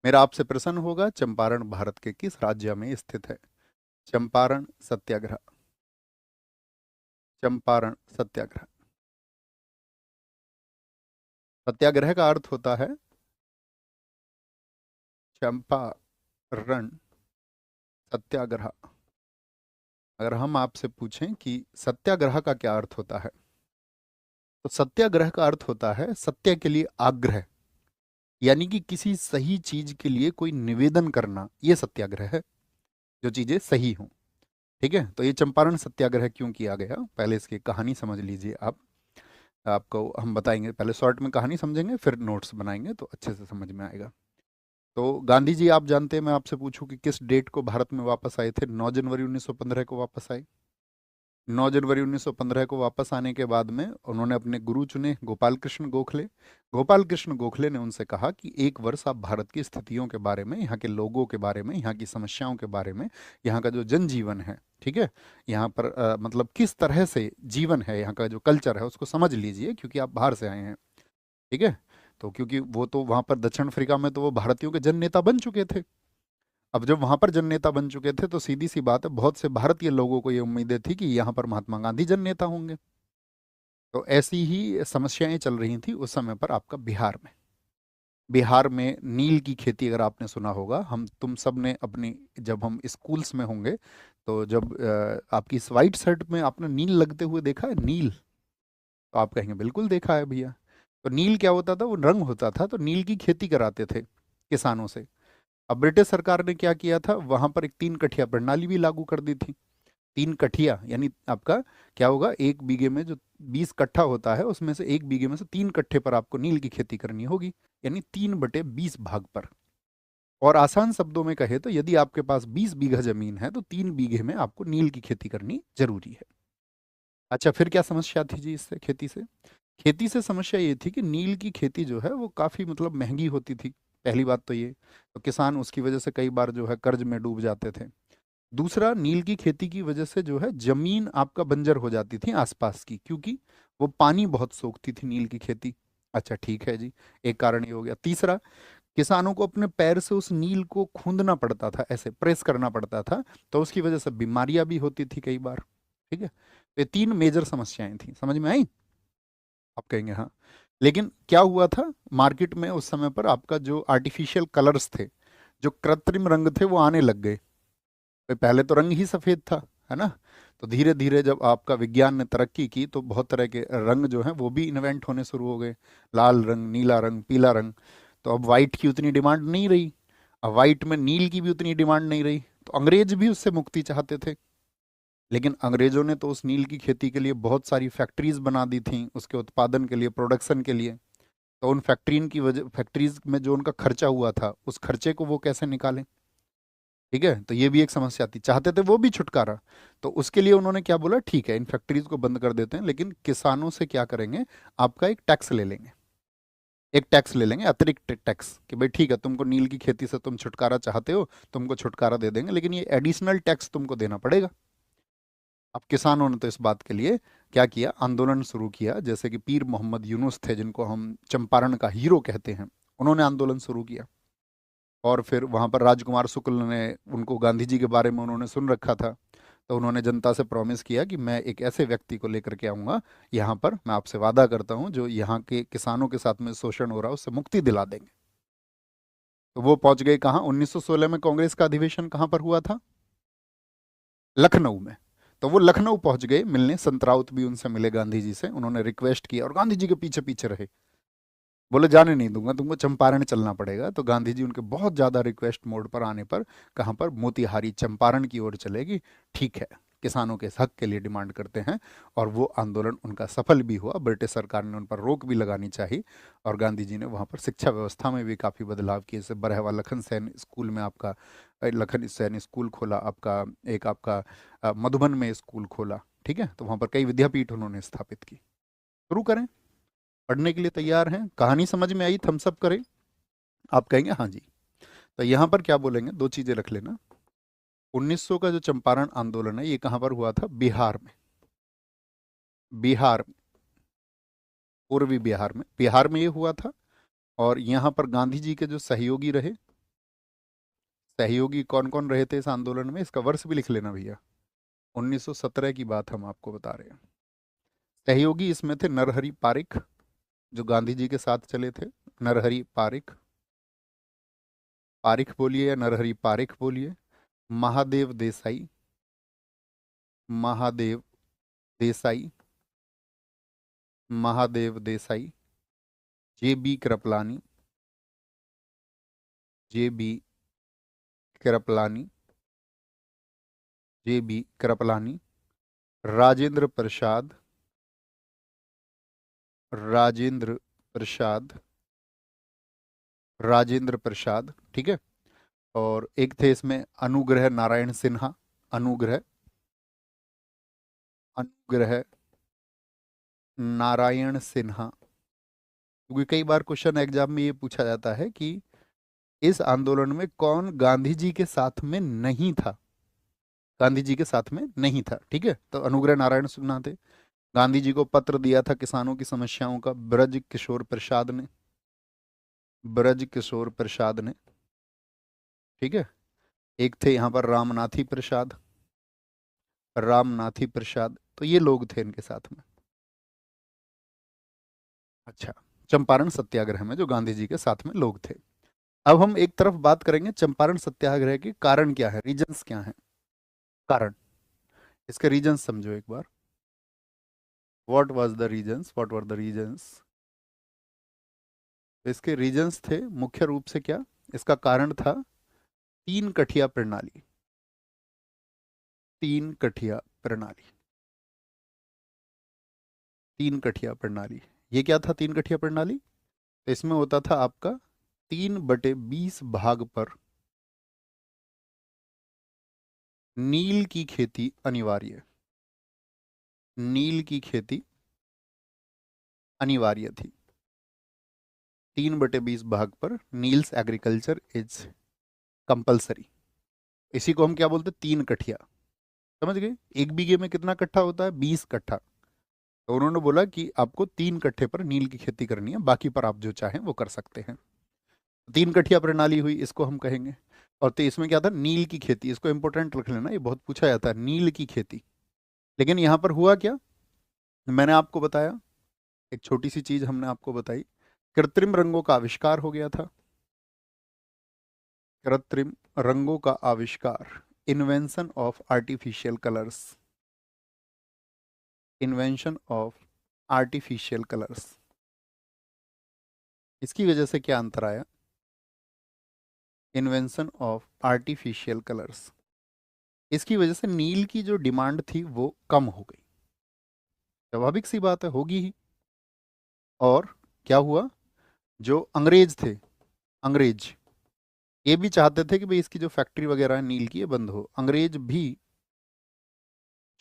मेरा आपसे प्रश्न होगा, चंपारण भारत के किस राज्य में स्थित है? चंपारण सत्याग्रह। चंपारण सत्याग्रह। सत्याग्रह का अर्थ होता है चंपारण सत्याग्रह। अगर हम आपसे पूछें कि सत्याग्रह का क्या अर्थ होता है, तो सत्याग्रह का अर्थ होता है सत्य के लिए आग्रह, यानी कि किसी सही चीज के लिए कोई निवेदन करना, ये सत्याग्रह है, जो चीजें सही हों। ठीक है, तो ये चंपारण सत्याग्रह क्यों किया गया, पहले इसकी कहानी समझ लीजिए आप। आपको हम बताएंगे, पहले शॉर्ट में कहानी समझेंगे, फिर नोट्स बनाएंगे तो अच्छे से समझ में आएगा। तो गांधी जी आप जानते हैं, मैं आपसे पूछूं कि किस डेट को भारत में वापस आए थे? 9 जनवरी 1915 को वापस आए। 9 जनवरी 1915 को वापस आने के बाद में उन्होंने अपने गुरु चुने, गोपाल कृष्ण गोखले। गोपाल कृष्ण गोखले ने उनसे कहा कि एक वर्ष आप भारत की स्थितियों के बारे में, यहाँ के लोगों के बारे में, यहाँ की समस्याओं के बारे में, यहाँ का जो जनजीवन है, ठीक है, यहाँ पर मतलब किस तरह से जीवन है, यहाँ का जो कल्चर है, उसको समझ लीजिए, क्योंकि आप बाहर से आए हैं। ठीक है, तो क्योंकि वो तो वहाँ पर दक्षिण अफ्रीका में तो वो भारतीयों के जन नेता बन चुके थे। अब जब वहां पर जन नेता बन चुके थे, तो सीधी सी बात है, बहुत से भारतीय लोगों को ये उम्मीदें थी कि यहाँ पर महात्मा गांधी जन नेता होंगे। तो ऐसी ही समस्याएं चल रही थी उस समय पर आपका बिहार में। बिहार में नील की खेती, अगर आपने सुना होगा, हम तुम सब ने अपनी, जब हम स्कूल्स में होंगे, तो जब आपकी इस वाइट शर्ट में आपने नील लगते हुए देखा है, नील? तो आप कहेंगे बिल्कुल देखा है भैया। तो नील क्या होता था? वो रंग होता था, तो नील की खेती कराते थे किसानों से। अब ब्रिटिश सरकार ने क्या किया था, वहां पर एक 3 कठिया प्रणाली भी लागू कर दी थी। 3 कठिया यानी आपका क्या होगा, 1 बीघे में जो 20 कट्ठा होता है, उसमें से 1 बीघे में से 3 कट्ठे पर आपको नील की खेती करनी होगी, यानी 3/20 भाग पर। और आसान शब्दों में कहे तो यदि आपके पास 20 बीघा जमीन है, तो 3 बीघे में आपको नील की खेती करनी जरूरी है। अच्छा, फिर क्या समस्या थी जी इससे, खेती से? खेती से समस्या ये थी कि नील की खेती जो है वो काफ़ी मतलब महंगी होती थी। पहली बात तो ये, तो किसान उसकी वजह से कई बार जो है कर्ज में डूब जाते थे। दूसरा, नील की खेती की वजह से जो है जमीन आपका बंजर हो जाती थी आसपास की, क्योंकि वो पानी बहुत सोखती थी नील की खेती। अच्छा ठीक है जी, एक कारण ये हो गया। तीसरा, किसानों को अपने पैर से उस नील को खूंदना पड़ता था, ऐसे प्रेस करना पड़ता था, तो उसकी वजह से बीमारियां भी होती थी कई बार। ठीक है, तो ये 3 मेजर समस्याएं थी, समझ में आई? आप कहेंगे हाँ। लेकिन क्या हुआ था, मार्केट में उस समय पर आपका जो आर्टिफिशियल कलर्स थे, जो कृत्रिम रंग थे, वो आने लग गए। भाई पहले तो रंग ही सफेद था, है ना? तो धीरे धीरे जब आपका विज्ञान ने तरक्की की, तो बहुत तरह के रंग जो हैं वो भी इन्वेंट होने शुरू हो गए। लाल रंग, नीला रंग, पीला रंग। तो अब वाइट की उतनी डिमांड नहीं रही। अब वाइट में नील की भी उतनी डिमांड नहीं रही, तो अंग्रेज भी उससे मुक्ति चाहते थे। लेकिन अंग्रेजों ने तो उस नील की खेती के लिए बहुत सारी फैक्ट्रीज बना दी थी, उसके उत्पादन के लिए, प्रोडक्शन के लिए। तो उन फैक्ट्रीज में जो उनका खर्चा हुआ था, उस खर्चे को वो कैसे निकालें? ठीक है, तो ये भी एक समस्या थी, चाहते थे वो भी छुटकारा। तो उसके लिए उन्होंने क्या बोला, ठीक है इन फैक्ट्रीज को बंद कर देते हैं, लेकिन किसानों से क्या करेंगे, आपका एक टैक्स ले लेंगे। एक टैक्स ले लेंगे, अतिरिक्त टैक्स, कि भाई ठीक है, तुमको नील की खेती से तुम छुटकारा चाहते हो, तुमको छुटकारा दे देंगे, लेकिन ये एडिशनल टैक्स तुमको देना पड़ेगा। अब किसानों ने तो इस बात के लिए क्या किया, आंदोलन शुरू किया। जैसे कि पीर मोहम्मद यूनुस थे, जिनको हम चंपारण का हीरो कहते हैं, उन्होंने आंदोलन शुरू किया। और फिर वहां पर राजकुमार शुक्ल ने, उनको गांधी जी के बारे में उन्होंने सुन रखा था, तो उन्होंने जनता से प्रॉमिस किया कि मैं एक ऐसे व्यक्ति को लेकर के आऊंगा यहाँ पर, मैं आपसे वादा करता हूँ, जो यहाँ के किसानों के साथ में शोषण हो रहा है उससे मुक्ति दिला देंगे। तो वो पहुंच गए कहाँ, 1916 में कांग्रेस का अधिवेशन कहाँ पर हुआ था? लखनऊ में। तो वो लखनऊ पहुंच गए मिलने, संत राउत भी उनसे मिले गांधी जी से, उन्होंने रिक्वेस्ट किया, और गांधी जी के पीछे पीछे रहे। बोले जाने नहीं दूंगा, तुमको चंपारण चलना पड़ेगा। तो गांधी जी उनके बहुत ज्यादा रिक्वेस्ट मोड पर आने पर, कहाँ पर, मोतिहारी, चंपारण की ओर चलेगी। ठीक है, किसानों के हक के लिए डिमांड करते हैं। और वो आंदोलन उनका सफल भी हुआ, ब्रिटिश सरकार ने उन पर रोक भी लगानी चाहिए। और गांधी जी ने वहाँ पर शिक्षा व्यवस्था में भी काफ़ी बदलाव किए, जैसे बरहवा लखन सेन स्कूल में आपका, लखन सैन स्कूल खोला आपका, एक आपका मधुबन में स्कूल खोला। ठीक है, तो वहाँ पर कई विद्यापीठ उन्होंने स्थापित की। शुरू करें? पढ़ने के लिए तैयार हैं? कहानी समझ में आई? थम्स अप करें? आप कहेंगे हाँ जी। तो यहाँ पर क्या बोलेंगे, दो चीजें रख लेना। 1900 का जो चंपारण आंदोलन है, ये कहाँ पर हुआ था? बिहार में। बिहार, पूर्वी बिहार में, बिहार में ये हुआ था। और यहाँ पर गांधी जी के जो सहयोगी रहे, सहयोगी कौन कौन रहे थे इस आंदोलन में, इसका वर्ष भी लिख लेना भैया। 1917 की बात हम आपको बता रहे हैं। सहयोगी इसमें थे नरहरि पारिख, जो गांधी जी के साथ चले थे। नरहरि पारिख, पारिख बोलिए या नरहरि पारिख बोलिए। Mahadev Desai, Mahadev Desai, Mahadev Desai. J B Kripalani, J B Kripalani, J B Kripalani. Rajendra Prasad, Rajendra Prasad, Rajendra Prasad, ठीक है। और एक थे इसमें अनुग्रह नारायण सिन्हा, अनुग्रह, अनुग्रह नारायण सिन्हा। क्योंकि कई बार क्वेश्चन एग्जाम में ये पूछा जाता है कि इस आंदोलन में कौन गांधी जी के साथ में नहीं था, गांधी जी के साथ में नहीं था, ठीक है। तो अनुग्रह नारायण सिन्हा थे। गांधी जी को पत्र दिया था किसानों की समस्याओं का ब्रज किशोर प्रसाद ने, ब्रज किशोर प्रसाद ने, ठीक है। एक थे यहाँ पर रामनाथी प्रसाद, रामनाथी प्रसाद। तो ये लोग थे इनके साथ में। अच्छा, चंपारण सत्याग्रह में जो गांधी जी के साथ में लोग थे। अब हम एक तरफ बात करेंगे चंपारण सत्याग्रह के कारण क्या है, रीजंस क्या है। कारण, इसके रीजंस समझो एक बार। What was the reasons, what were the reasons. इसके रीजंस थे मुख्य रूप से क्या, इसका कारण था तीन कठिया प्रणाली, तीन कठिया प्रणाली, तीन कठिया प्रणाली। ये क्या था तीन कठिया प्रणाली, तो इसमें होता था आपका 3/20 भाग पर नील की खेती अनिवार्य, नील की खेती अनिवार्य थी। 3/20 भाग पर नील्स एग्रीकल्चर इज कंपलसरी। इसी को हम क्या बोलते हैं, तीन कठिया। समझ गए, एक बीघे में कितना कट्ठा होता है, 20 कट्ठा। तो उन्होंने बोला कि आपको 3 कट्ठे पर नील की खेती करनी है, बाकी पर आप जो चाहें वो कर सकते हैं। 3 कठिया प्रणाली हुई, इसको हम कहेंगे। और तो इसमें क्या था, नील की खेती, इसको इंपॉर्टेंट रख लेना, ये बहुत पूछा जाता है, नील की खेती। लेकिन यहाँ पर हुआ क्या, मैंने आपको बताया, एक छोटी सी चीज हमने आपको बताई, कृत्रिम रंगों का आविष्कार हो गया था। कृत्रिम रंगों का आविष्कार, invention of artificial colours, invention of artificial colours. इसकी वजह से क्या अंतर आया, इन्वेंशन ऑफ आर्टिफिशियल कलर्स। इसकी वजह से नील की जो डिमांड थी वो कम हो गई, स्वाभाविक सी बात है, होगी ही। और क्या हुआ, जो अंग्रेज थे, अंग्रेज ये भी चाहते थे कि भाई इसकी जो फैक्ट्री वगैरह है नील की ये बंद हो। अंग्रेज भी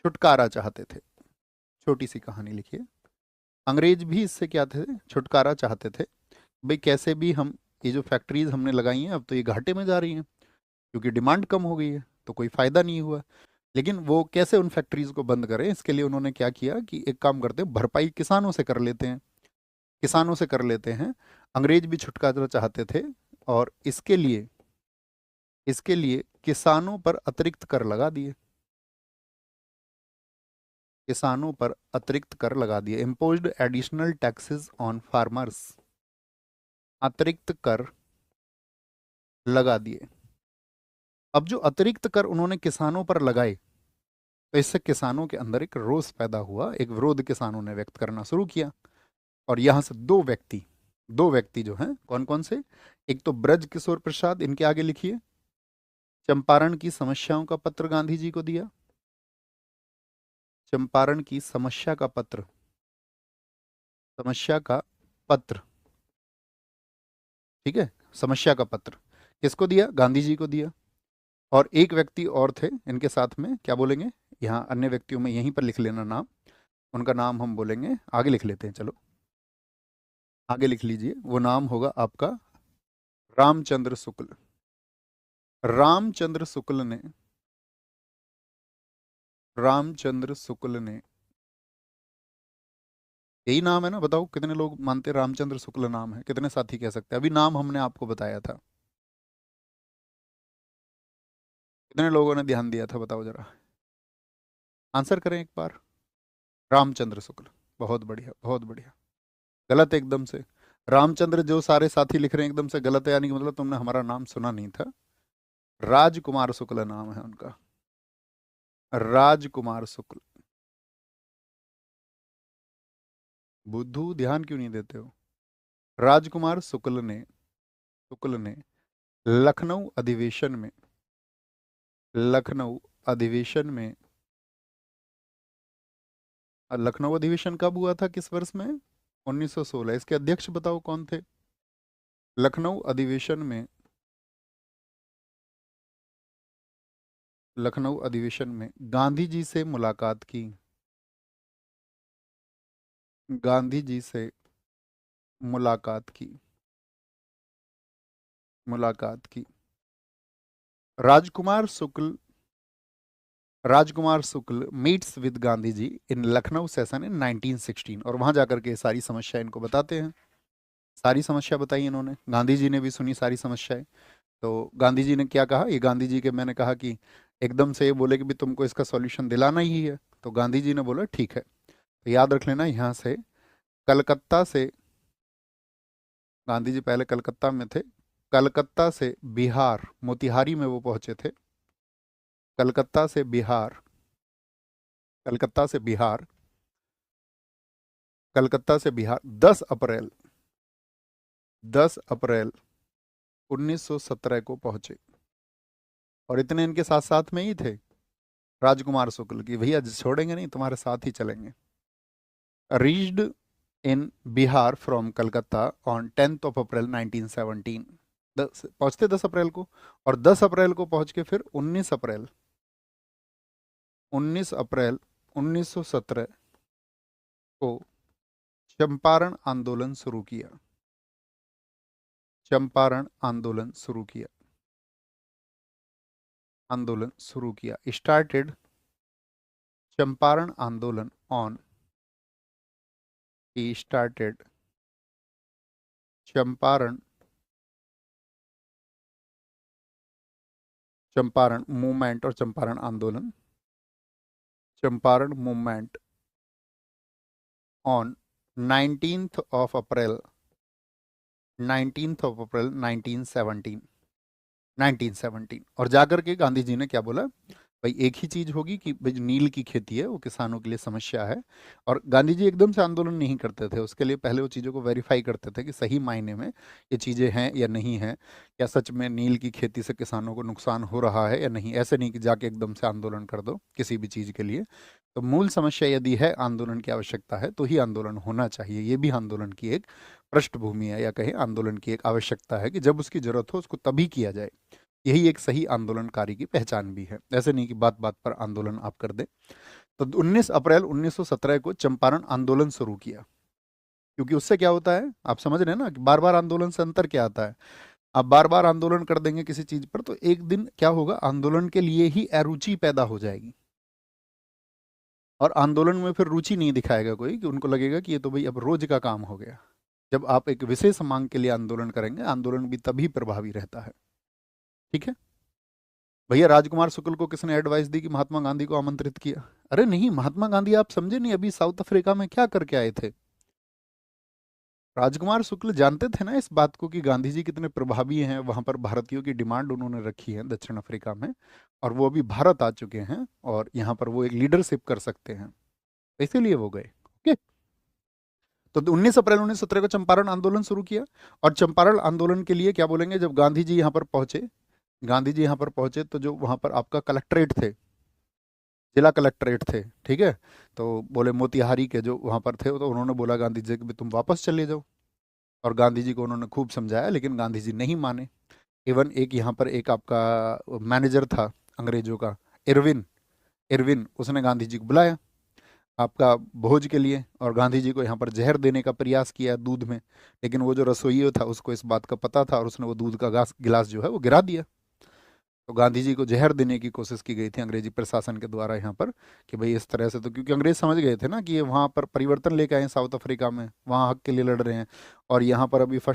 छुटकारा चाहते थे। छोटी सी कहानी लिखिए, अंग्रेज भी इससे क्या थे, छुटकारा चाहते थे। भाई कैसे भी हम, ये जो फैक्ट्रीज हमने लगाई हैं अब तो ये घाटे में जा रही हैं, क्योंकि डिमांड कम हो गई है, तो कोई फायदा नहीं हुआ। लेकिन वो कैसे उन फैक्ट्रीज को बंद करें, इसके लिए उन्होंने क्या किया कि एक काम करते हैं, भरपाई किसानों से कर लेते हैं, किसानों से कर लेते हैं। अंग्रेज भी छुटकारा चाहते थे, और इसके लिए किसानों पर अतिरिक्त कर लगा दिए, किसानों पर अतिरिक्त कर लगा दिए, imposed additional taxes on farmers, अतिरिक्त कर लगा दिए। अब जो अतिरिक्त कर उन्होंने किसानों पर लगाए, तो इससे किसानों के अंदर एक रोष पैदा हुआ, एक विरोध किसानों ने व्यक्त करना शुरू किया। और यहां से दो व्यक्ति जो हैं, कौन कौन से, एक तो ब्रज किशोर प्रसाद, इनके आगे लिखिए, चंपारण की समस्याओं का पत्र गांधी जी को दिया, चंपारण की समस्या का पत्र, समस्या का पत्र, ठीक है, समस्या का पत्र किसको दिया, गांधी जी को दिया। और एक व्यक्ति और थे इनके साथ में, क्या बोलेंगे, यहाँ अन्य व्यक्तियों में यहीं पर लिख लेना नाम, उनका नाम हम बोलेंगे, आगे लिख लेते हैं, चलो आगे लिख लीजिए, वो नाम होगा आपका रामचंद्र शुक्ल। रामचंद्र शुक्ल ने, रामचंद्र शुक्ल ने, यही नाम है ना, बताओ कितने लोग मानते हैं रामचंद्र शुक्ल नाम है, कितने साथी कह सकते हैं, अभी नाम हमने आपको बताया था। कितने लोगों ने ध्यान दिया था बताओ जरा, आंसर करें एक बार। रामचंद्र शुक्ल, बहुत बढ़िया बहुत बढ़िया। गलत एकदम से, रामचंद्र जो सारे साथी लिख रहे हैं एकदम से गलत है, यानी कि मतलब तुमने हमारा नाम सुना नहीं था। राजकुमार शुक्ल नाम है उनका, राजकुमार शुक्ल। बुद्धू ध्यान क्यों नहीं देते हो? राजकुमार शुक्ल ने लखनऊ अधिवेशन में, लखनऊ अधिवेशन में, लखनऊ अधिवेशन कब हुआ था, किस वर्ष में? 1916। इसके अध्यक्ष बताओ कौन थे? लखनऊ अधिवेशन में, लखनऊ अधिवेशन में गांधी जी से मुलाकात की, गांधी जी से मुलाकात की, मुलाकात की। Rajkumar Shukla, Rajkumar Shukla meets with Gandhi ji in Lucknow session in 1916, और वहां जाकर के सारी समस्या इनको बताते हैं। सारी समस्या बताई इन्होंने, गांधी जी ने भी सुनी सारी समस्याएं। तो गांधी जी ने क्या कहा, ये गांधी जी के, मैंने कहा कि एकदम से ये बोले कि भी तुमको इसका सॉल्यूशन दिलाना ही है, तो गांधी जी ने बोला ठीक है। तो याद रख लेना यहाँ से, कलकत्ता से, गांधी जी पहले कलकत्ता में थे, कलकत्ता से बिहार, मोतिहारी में वो पहुंचे थे, कलकत्ता से बिहार, कलकत्ता से बिहार, कलकत्ता से बिहार 10 अप्रैल, 10 अप्रैल 1917 को पहुंचे। और इतने इनके साथ साथ में ही थे राजकुमार शुक्ल की, भैया छोड़ेंगे नहीं, तुम्हारे साथ ही चलेंगे। Reached in Bihar from Calcutta on 10th of April 1917, पहुंचते 10 अप्रैल को, और 10 अप्रैल को पहुंच के फिर 19 अप्रैल, 19 अप्रैल 1917 को चंपारण आंदोलन शुरू किया, चंपारण आंदोलन शुरू किया, आंदोलन शुरू किया। स्टार्टेड चंपारण आंदोलन on, he started Champaran, Champaran movement और चंपारण आंदोलन, Champaran movement on 19th of April, 19th of April 1917, 1917। और जाकर के गांधी जी ने क्या बोला, भाई एक ही चीज होगी कि भाई नील की खेती है वो किसानों के लिए समस्या है। और गांधी जी एकदम से आंदोलन नहीं करते थे, उसके लिए पहले वो चीज़ों को वेरीफाई करते थे कि सही मायने में ये चीज़ें हैं या नहीं हैं, क्या सच में नील की खेती से किसानों को नुकसान हो रहा है या नहीं। ऐसे नहीं कि जाके एकदम से आंदोलन कर दो किसी भी चीज़ के लिए। तो मूल समस्या यदि है, आंदोलन की आवश्यकता है, तो ही आंदोलन होना चाहिए। ये भी आंदोलन की एक पृष्ठभूमि है, या कहें आंदोलन की एक आवश्यकता है कि जब उसकी जरूरत हो उसको तभी किया जाए। यही एक सही आंदोलनकारी की पहचान भी है, ऐसे नहीं कि बात बात पर आंदोलन आप कर दें। तो 19 अप्रैल 1917 को चंपारण आंदोलन शुरू किया, क्योंकि उससे क्या होता है आप समझ रहे हैं ना, कि बार बार आंदोलन से अंतर क्या आता है। आप बार बार आंदोलन कर देंगे किसी चीज पर, तो एक दिन क्या होगा, आंदोलन के लिए ही अरुचि पैदा हो जाएगी, और आंदोलन में फिर रुचि नहीं दिखाएगा कोई, कि उनको लगेगा कि ये तो भाई अब रोज का काम हो गया। जब आप एक विशेष मांग के लिए आंदोलन करेंगे, आंदोलन भी तभी प्रभावी रहता है। ठीक है भैया, राजकुमार शुक्ल को किसने एडवाइस दी कि महात्मा गांधी को आमंत्रित किया? अरे नहीं, महात्मा गांधी आप समझे नहीं, अभी साउथ अफ्रीका में क्या करके आए थे। राजकुमार शुक्ल जानते थे ना इस बात को कि गांधी जी कितने प्रभावी हैं, वहां पर भारतीयों की डिमांड उन्होंने रखी है दक्षिण अफ्रीका में, और वो अभी भारत आ चुके हैं और यहाँ पर वो एक लीडरशिप कर सकते हैं, इसीलिए वो गए। ओके, तो 19 अप्रैल 1917 को चंपारण आंदोलन शुरू किया। और चंपारण आंदोलन के लिए क्या बोलेंगे, जब गांधी जी यहाँ पर पहुंचे, गांधी जी यहाँ पर पहुंचे तो जो वहां पर आपका कलेक्ट्रेट थे, जिला कलेक्ट्रेट थे, ठीक है, तो बोले मोतिहारी के जो वहां पर थे, तो उन्होंने बोला गांधी जी कि भी तुम वापस चले जाओ। और गांधी जी को उन्होंने खूब समझाया, लेकिन गांधी जी नहीं माने। इवन एक यहाँ पर एक आपका मैनेजर था अंग्रेजों का, इरविन, इरविन उसने गांधी जी को बुलाया आपका भोज के लिए, और गांधी जी को यहाँ पर जहर देने का प्रयास किया दूध में। लेकिन वो जो रसोई था उसको इस बात का पता था, और उसने वो दूध का गिलास जो है वो गिरा दिया। तो गांधी जी को जहर देने की कोशिश की गई थी अंग्रेजी प्रशासन के द्वारा यहाँ पर, कि भाई इस तरह से, तो क्योंकि अंग्रेज समझ गए थे ना कि ये वहाँ पर परिवर्तन लेके आए हैं साउथ अफ्रीका में, वहाँ हक के लिए लड़ रहे हैं, और यहाँ पर अभी